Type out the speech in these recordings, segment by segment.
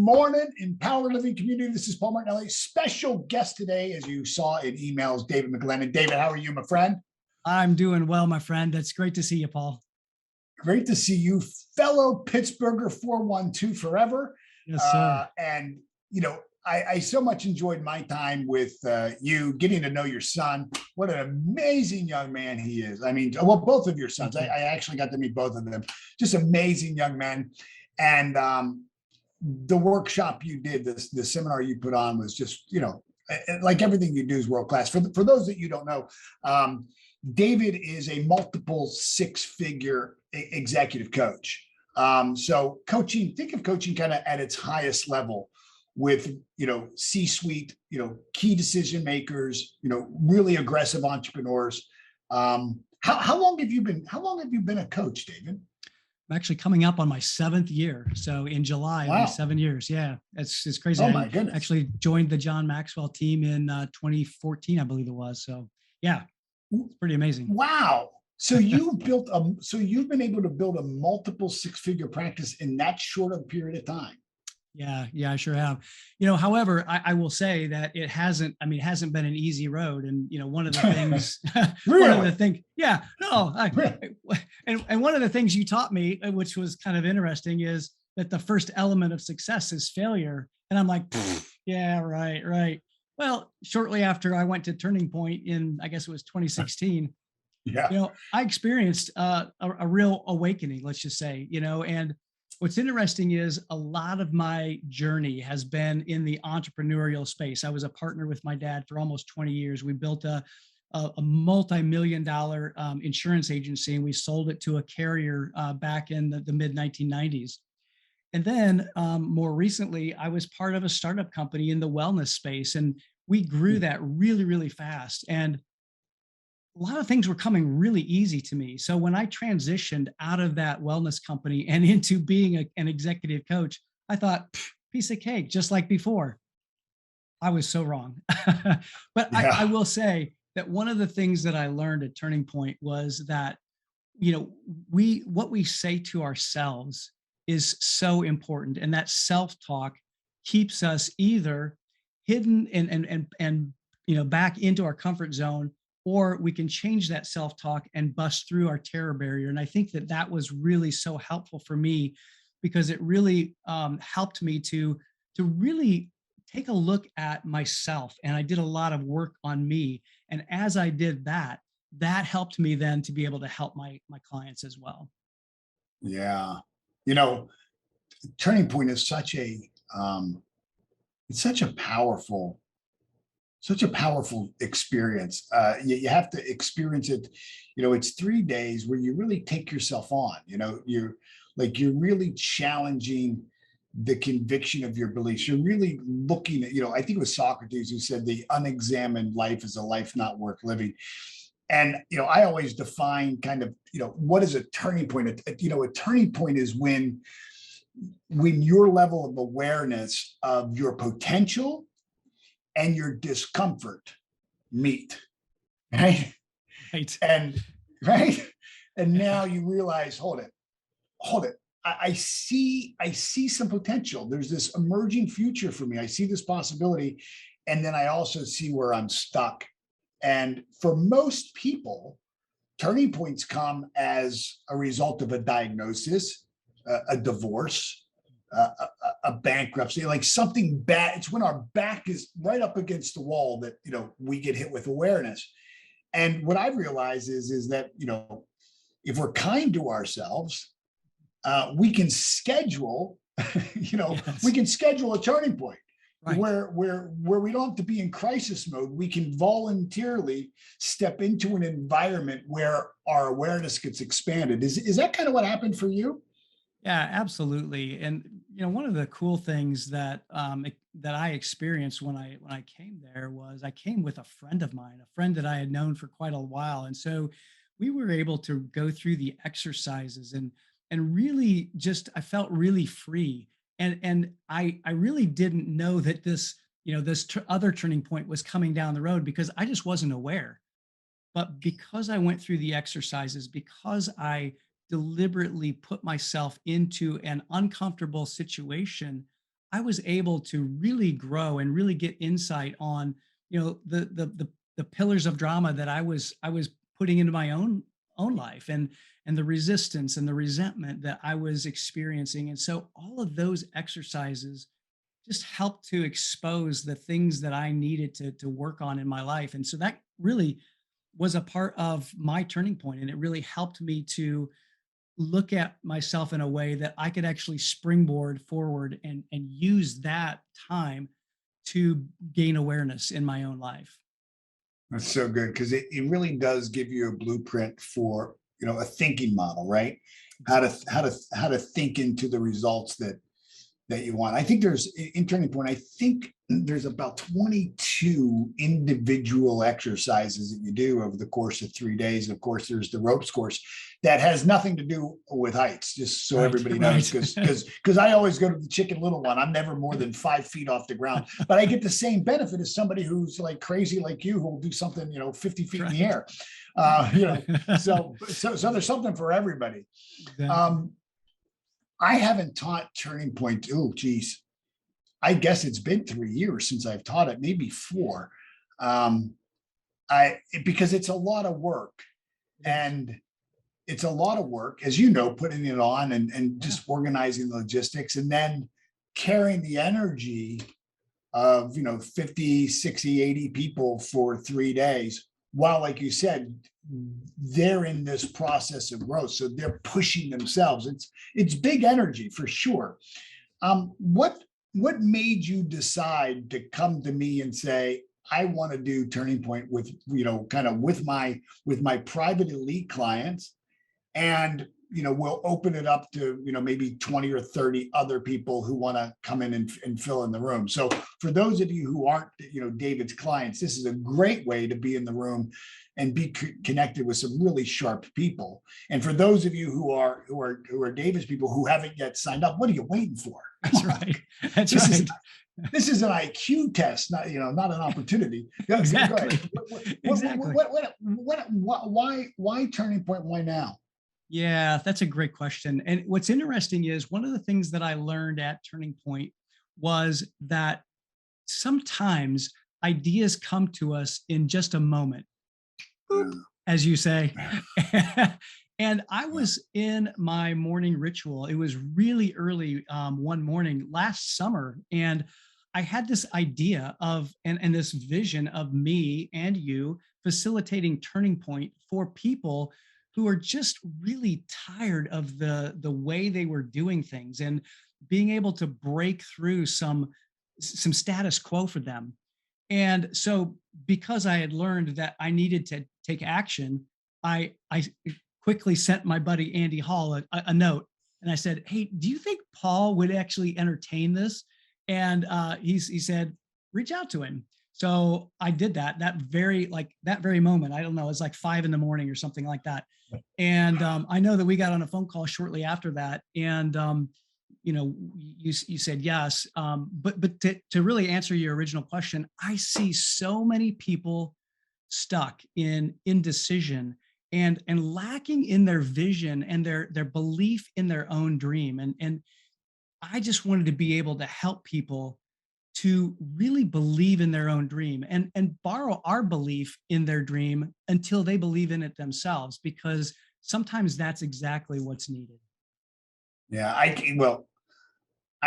morning, Empowered Living Community. This is Paul Martinelli. Special guest today, as you saw in emails, David McGlennen. David, how are you, my friend? I'm doing well, my friend. It's great to see you, Paul. Great to see you, fellow Pittsburgher 412 forever. Yes, sir. And, you know, I so much enjoyed my time with you, getting to know your son. What an amazing young man he is. I mean, well, both of your sons. I actually got to meet both of them. Just amazing young men. And the workshop you did, the seminar you put on was just, you know, like everything you do is world class. For those that you don't know, David is a multiple six-figure executive coach. So coaching, think of coaching kind of at its highest level with, you know, C-suite, you know, key decision makers, you know, really aggressive entrepreneurs. How long have you been a coach, David? I'm actually coming up on my 7th year. So in July, Wow. it'll be 7 years. Yeah, it's crazy. Oh my goodness. I actually joined the John Maxwell team in 2014, I believe it was. So yeah, it's pretty amazing. Wow. So you've been able to build a multiple six-figure practice in that short of a period of time. Yeah, I sure have. You know, however, I will say that it hasn't been an easy road. And, you know, one of the things, Really? one of the things, yeah, no, Really? and one of the things you taught me, which was kind of interesting, is that the first element of success is failure. And I'm like, yeah, right. Well, shortly after I went to Turning Point in, I guess it was 2016, Yeah. you know, I experienced a real awakening, let's just say, you know. And what's interesting is a lot of my journey has been in the entrepreneurial space. I was a partner with my dad for almost 20 years. We built a multi-million-dollar insurance agency, and we sold it to a carrier back in the mid 1990s. And then more recently, I was part of a startup company in the wellness space, and we grew that really, really fast. And a lot of things were coming really easy to me. So when I transitioned out of that wellness company and into being an executive coach, I thought, piece of cake, just like before. I was so wrong. But Yeah. I will say that one of the things that I learned at Turning Point was that, you know, what we say to ourselves is so important. And that self-talk keeps us either hidden and you know, back into our comfort zone, or we can change that self-talk and bust through our terror barrier. And I think that was really so helpful for me, because it really helped me to really take a look at myself. And I did a lot of work on me. And as I did that helped me then to be able to help my clients as well. Yeah. You know, Turning Point is it's such a powerful experience. You have to experience it. You know, it's 3 days where you really take yourself on. You know, you're really challenging the conviction of your beliefs. You're really looking at, you know, I think it was Socrates who said the unexamined life is a life not worth living. And, you know, I always define kind of, you know, what is a turning point? You know, a turning point is when your level of awareness of your potential and your discomfort meet, right? Right. And right. And now you realize, hold it. I see some potential. There's this emerging future for me. I see this possibility. And then I also see where I'm stuck. And for most people, turning points come as a result of a diagnosis, a divorce, a bankruptcy, like something bad. It's when our back is right up against the wall that, you know, we get hit with awareness. And what I realize is that, you know, if we're kind to ourselves, we can schedule, you know, Yes. we can schedule a turning point. Right. Where we don't have to be in crisis mode. We can voluntarily step into an environment where our awareness gets expanded. Is that kind of what happened for you? Yeah, absolutely. And you know, one of the cool things that that I experienced when I came there was I came with a friend of mine, a friend that I had known for quite a while, and so we were able to go through the exercises and really just I felt really free. And I really didn't know that this, you know, this other turning point was coming down the road, because I just wasn't aware. But because I went through the exercises, because I deliberately put myself into an uncomfortable situation, I was able to really grow and really get insight on, the pillars of drama that I was putting into my own life, and the resistance and the resentment that I was experiencing. And so all of those exercises just helped to expose the things that I needed to work on in my life. And so that really was a part of my turning point, and it really helped me to look at myself in a way that I could actually springboard forward and use that time to gain awareness in my own life. That's so good because it really does give you a blueprint for, a thinking model, right? How to think into the results that you want. I think there's in Turning Point, I think there's about 22 individual exercises that you do over the course of 3 days. Of course, there's the ropes course that has nothing to do with heights, just so Right, everybody knows, because I always go to the Chicken Little one. I'm never more than 5 feet off the ground, but I get the same benefit as somebody who's like crazy like you, who will do something, 50 feet in the air. So there's something for everybody. Exactly. I haven't taught Turning Point. Oh, geez. I guess it's been 3 years since I've taught it, maybe 4. Because it's a lot of work, and it's a lot of work, as you know, putting it on and just organizing the logistics, and then carrying the energy of, 50, 60, 80 people for 3 days, while, like you said, they're in this process of growth. So they're pushing themselves. It's big energy for sure. What made you decide to come to me and say, I want to do Turning Point with, kind of with my private elite clients, and, we'll open it up to, maybe 20 or 30 other people who want to come in and fill in the room. So for those of you who aren't, David's clients, this is a great way to be in the room and be connected with some really sharp people. And for those of you who are David's people who haven't yet signed up, what are you waiting for? That's right. That's right. This is an IQ test, not an opportunity. Exactly. Exactly. Why Turning Point? Why now? Yeah, that's a great question. And what's interesting is one of the things that I learned at Turning Point was that sometimes ideas come to us in just a moment, as you say. And I was in my morning ritual. It was really early one morning last summer. And I had this idea of, and this vision of me and you facilitating Turning Point for people who are just really tired of the way they were doing things, and being able to break through some status quo for them. And so, because I had learned that I needed to take action, I quickly sent my buddy Andy Hall a note, and I said, "Hey, do you think Paul would actually entertain this?" And he said, "Reach out to him." So I did that. That very moment. I don't know. It's like 5 a.m. or something like that. And I know that we got on a phone call shortly after that, and you said yes. But to really answer your original question, I see so many people stuck in indecision and lacking in their vision and their belief in their own dream. And I just wanted to be able to help people to really believe in their own dream and borrow our belief in their dream until they believe in it themselves, because sometimes that's exactly what's needed. Yeah, I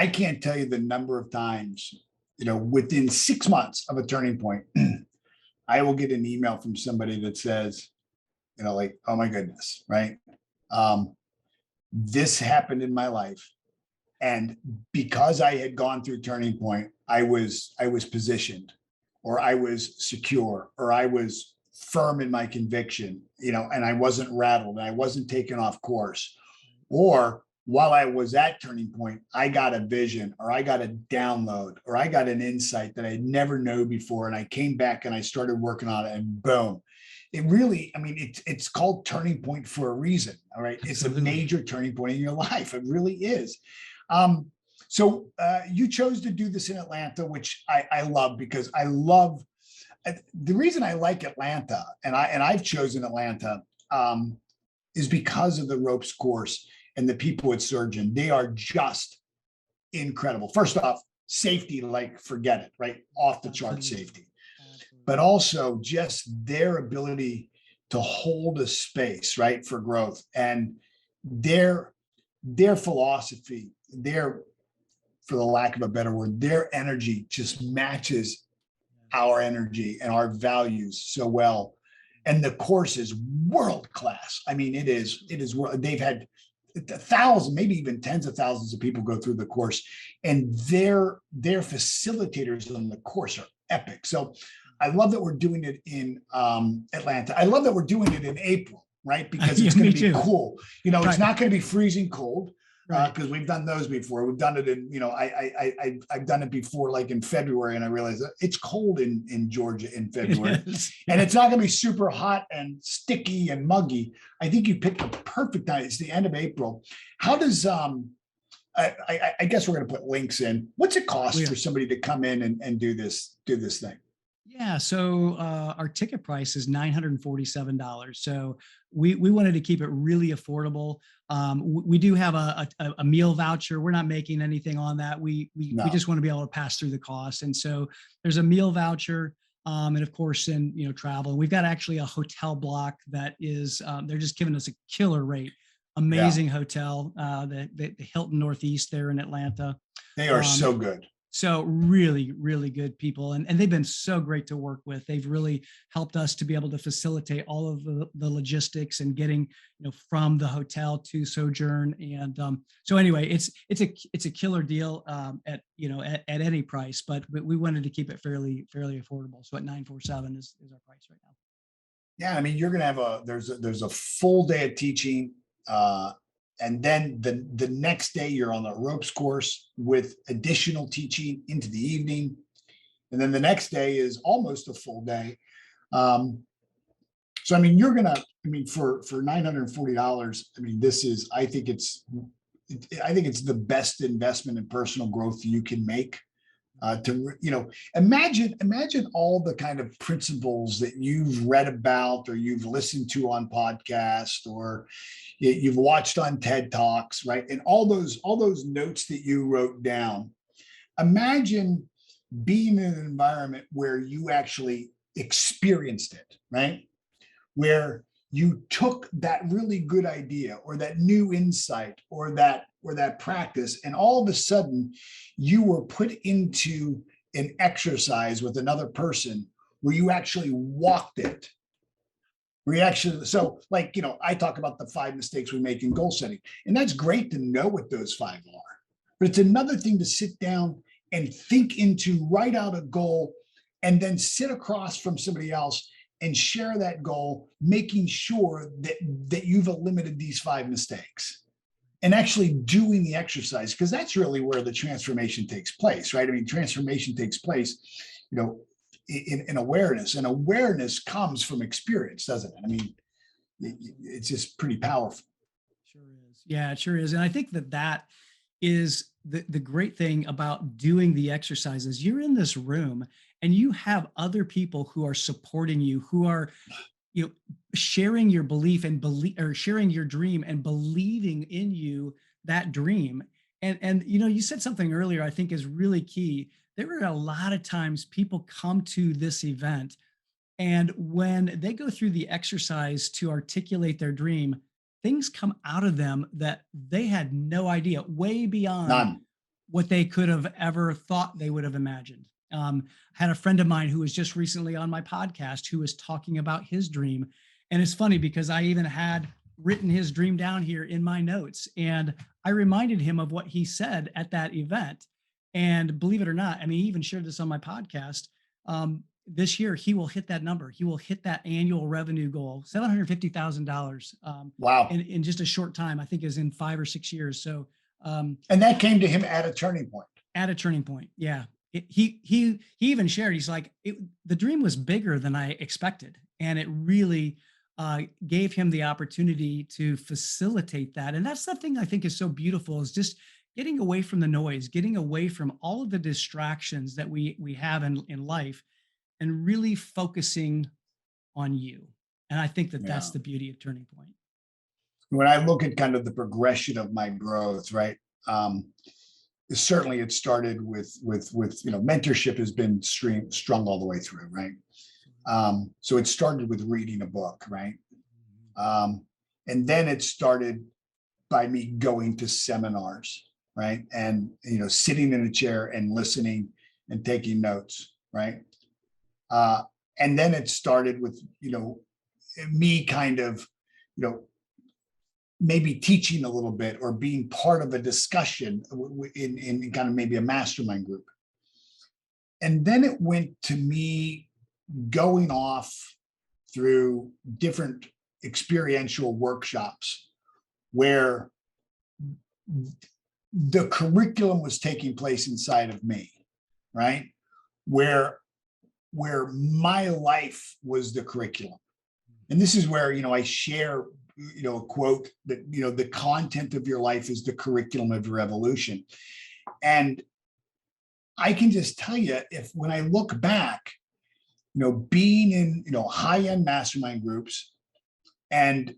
can't tell you the number of times, within 6 months of a Turning Point, I will get an email from somebody that says, like, oh my goodness, right? This happened in my life. And because I had gone through Turning Point, I was positioned, or I was secure, or I was firm in my conviction, and I wasn't rattled, and I wasn't taken off course. Or while I was at Turning Point, I got a vision, or I got a download, or I got an insight that I'd never known before. And I came back and I started working on it, and boom. It really, it's called Turning Point for a reason. All right. It's a major turning point in your life. It really is. So you chose to do this in Atlanta, which I love, because I love the reason I like Atlanta, and I've chosen Atlanta is because of the ropes course and the people at Surgeon. They are just incredible. First off, safety, like forget it, right? Off the chart Absolutely. safety, Absolutely. but also just their ability to hold a space, right, for growth, and their their philosophy, their, for the lack of a better word, their energy just matches our energy and our values so well. And the course is world class. I mean, it is, they've had a thousand, maybe even tens of thousands of people go through the course, and their facilitators on the course are epic. So I love that we're doing it in Atlanta. I love that we're doing it in April, right? Because Yeah, it's going me to be too. cool. You know, it's Right. not going to be freezing cold, Right. because we've done those before. We've done it in, you know, I've done it before, like in February, and I realized that it's cold in Georgia in February, It is. and it's not going to be super hot and sticky and muggy. I think you picked the perfect time. It's the end of April. How does I guess we're going to put links in. What's it cost We for are. somebody to come in and do this thing? Yeah, so our ticket price is $947. So we wanted to keep it really affordable. We do have a meal voucher. We're not making anything on that. We No, just want to be able to pass through the cost. And so there's a meal voucher, and of course, in travel. We've got actually a hotel block that is they're just giving us a killer rate. yeah, Amazing hotel, the Hilton Northeast there in Atlanta. they are Um, so good. so really, really good people. And they've been so great to work with. They've really helped us to be able to facilitate all of the logistics and getting, from the hotel to Sojourn. And so anyway, it's a killer deal at any price, but we wanted to keep it fairly affordable. So at 947 is our price right now. Yeah, I mean, you're going to have there's a full day of teaching, uh, and then the next day you're on the ropes course with additional teaching into the evening, and then the next day is almost a full day. Um, so I mean, I mean, for $940, I mean, this is, I think it's the best investment in personal growth you can make. To imagine all the kind of principles that you've read about or you've listened to on podcast or you've watched on TED Talks, right? And all those notes that you wrote down. Imagine being in an environment where you actually experienced it, right? Where you took that really good idea or that new insight or that practice, and all of a sudden you were put into an exercise with another person where you actually walked it. Reaction. So, like, I talk about the 5 mistakes we make in goal setting, and that's great to know what those 5 are. But it's another thing to sit down and think into, write out a goal, and then sit across from somebody else and share that goal, making sure that you've eliminated these 5 mistakes and actually doing the exercise, because that's really where the transformation takes place, right? I mean, transformation takes place, you know, in awareness, and awareness comes from experience, doesn't it? I mean, it's just pretty powerful. Sure is. Yeah, it sure is. And I think that is the great thing about doing the exercises. You're in this room and you have other people who are supporting you, who are, sharing your belief and believe, or sharing your dream and believing in you, that dream. And you said something earlier I think is really key. There are a lot of times people come to this event, and when they go through the exercise to articulate their dream, things come out of them that they had no idea, way beyond None. what they could have ever thought they would have imagined. I had a friend of mine who was just recently on my podcast who was talking about his dream. And it's funny because I even had written his dream down here in my notes. And I reminded him of what he said at that event. And believe it or not, I mean, he even shared this on my podcast. This year, he will hit that number. He will hit that annual revenue goal, $750,000, Wow. in just a short time. I think is in 5 or 6 years. So, And that came to him at a turning point. at a turning point. Yeah. He even shared, he's like, the dream was bigger than I expected. And it really gave him the opportunity to facilitate that. And that's something I think is so beautiful, is just getting away from the noise, getting away from all of the distractions that we have in life, and really focusing on you. And I think that Yeah. that's the beauty of Turning Point. When I look at kind of the progression of my growth, right? Um, certainly it started with mentorship has been strung all the way through, right? So it started with reading a book, right? And then it started by me going to seminars, right? And sitting in a chair and listening and taking notes, right? And then it started with me kind of maybe teaching a little bit or being part of a discussion in kind of maybe a mastermind group. And then it went to me going off through different experiential workshops where the curriculum was taking place inside of me, right? Where my life was the curriculum. And this is where, I share, a quote that, the content of your life is the curriculum of your evolution. And I can just tell you, when I look back, being in, high-end mastermind groups and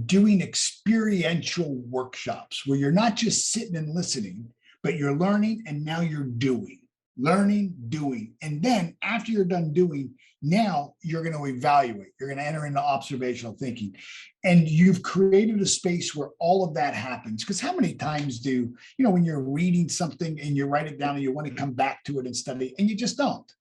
doing experiential workshops where you're not just sitting and listening, but you're learning and now you're doing, learning, doing. And then after you're done doing, now you're going to evaluate, you're going to enter into observational thinking. And you've created a space where all of that happens. Because how many times do, when you're reading something and you write it down and you want to come back to it and study, and you just don't.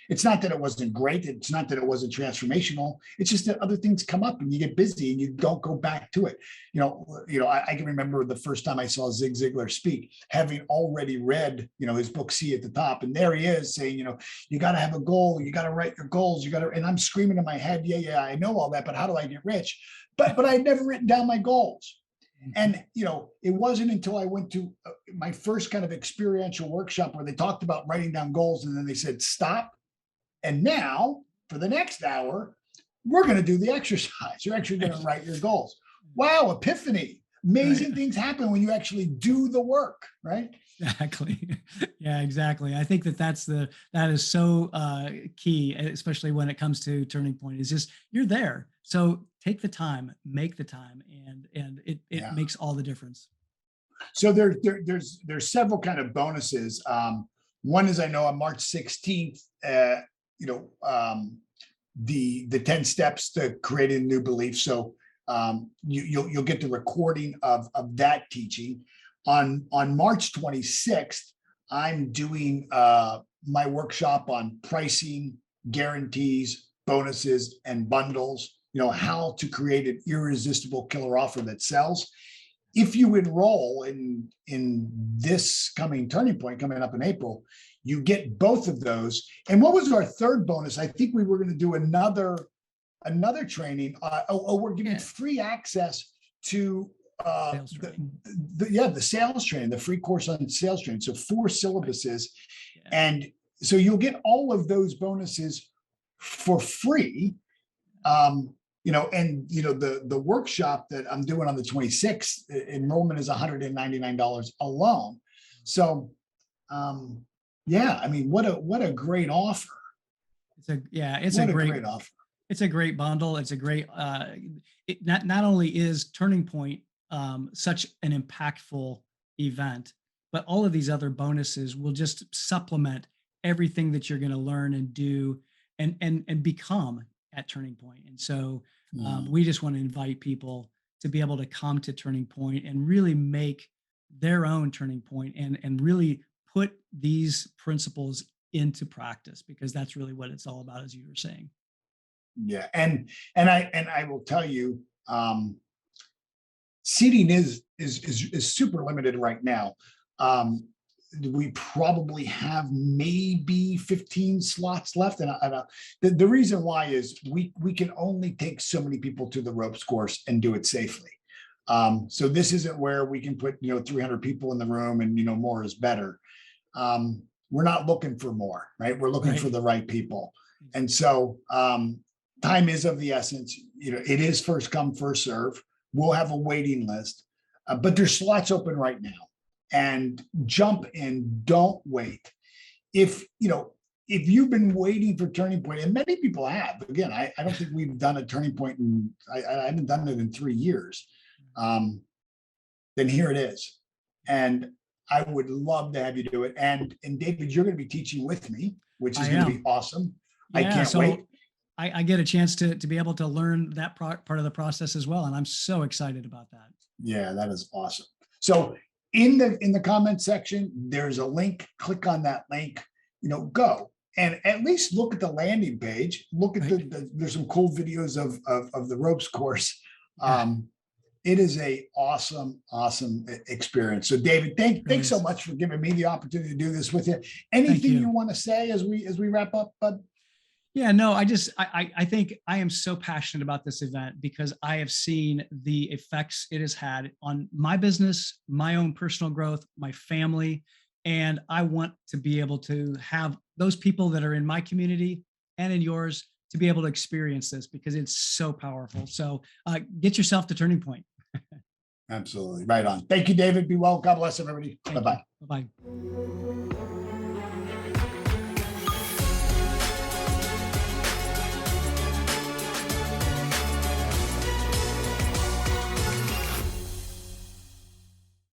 It's not that it wasn't great. It's not that it wasn't transformational. It's just that other things come up and you get busy and you don't go back to it. I can remember the first time I saw Zig Ziglar speak, having already read, his book, See at the Top. And there he is saying, you got to have a goal. You got to write your goals. And I'm screaming in my head, yeah, I know all that, but how do I get rich? But I'd never written down my goals. And, it wasn't until I went to my first kind of experiential workshop where they talked about writing down goals. And then they said, stop. And now for the next hour, we're going to do the exercise. You're actually going to write your goals. Wow, epiphany. Amazing things happen when you actually do the work, right? Exactly. Yeah, exactly. I think that is so key, especially when it comes to turning point, is just you're there. So take the time, make the time, and it makes all the difference. So there's several kind of bonuses. One is, I know on March 16th, the 10 steps to creating a new belief. So you'll get the recording of that teaching. On March 26th, I'm doing my workshop on pricing, guarantees, bonuses, and bundles, how to create an irresistible killer offer that sells. If you enroll in this coming turning point coming up in April, you get both of those. And what was our third bonus? I think we were going to do another training. We're giving free access to the sales training, the free course on sales training. So 4 syllabuses. Yeah. And so you'll get all of those bonuses for free. The workshop that I'm doing on the 26th, enrollment is $199 alone. So, what a great offer. It's a great offer. It's a great bundle. It's a great, not only is Turning Point such an impactful event, but all of these other bonuses will just supplement everything that you're going to learn and do and become at Turning Point. And so we just want to invite people to be able to come to Turning Point and really make their own Turning Point and really put these principles into practice, because that's really what it's all about, as you were saying. Yeah. And I will tell you, seating is super limited right now. We probably have maybe 15 slots left. And the reason why is we can only take so many people to the ropes course and do it safely. So this isn't where we can put, 300 people in the room and, more is better. We're not looking for more, right? We're looking for the right people. And so time is of the essence. It is first come, first serve. We'll have a waiting list, but there's slots open right now. And jump in, don't wait. If you've been waiting for Turning Point, and many people have, again, I don't think we've done a Turning Point I haven't done it in 3 years. Then here it is. And I would love to have you do it. And David, you're going to be teaching with me, which is I going to am. be awesome. I Yeah, can't so wait. I get a chance to be able to learn that part of the process as well, and I'm so excited about that. Yeah, that is awesome. So in the comment section, there's a link. Click on that link, go and at least look at the landing page. Look at Right. there's some cool videos of the ropes course. Yeah, It is a awesome experience. So David, really thanks so is. much for giving me the opportunity to do this with you. Thank Anything you you. want to say as we wrap up, bud? Yeah, no, I think I am so passionate about this event because I have seen the effects it has had on my business, my own personal growth, my family, and I want to be able to have those people that are in my community and in yours to be able to experience this because it's so powerful. So get yourself to Turning Point. Absolutely. Right on. Thank you, David. Be well. God bless everybody. Thank you. Bye-bye. Bye-bye.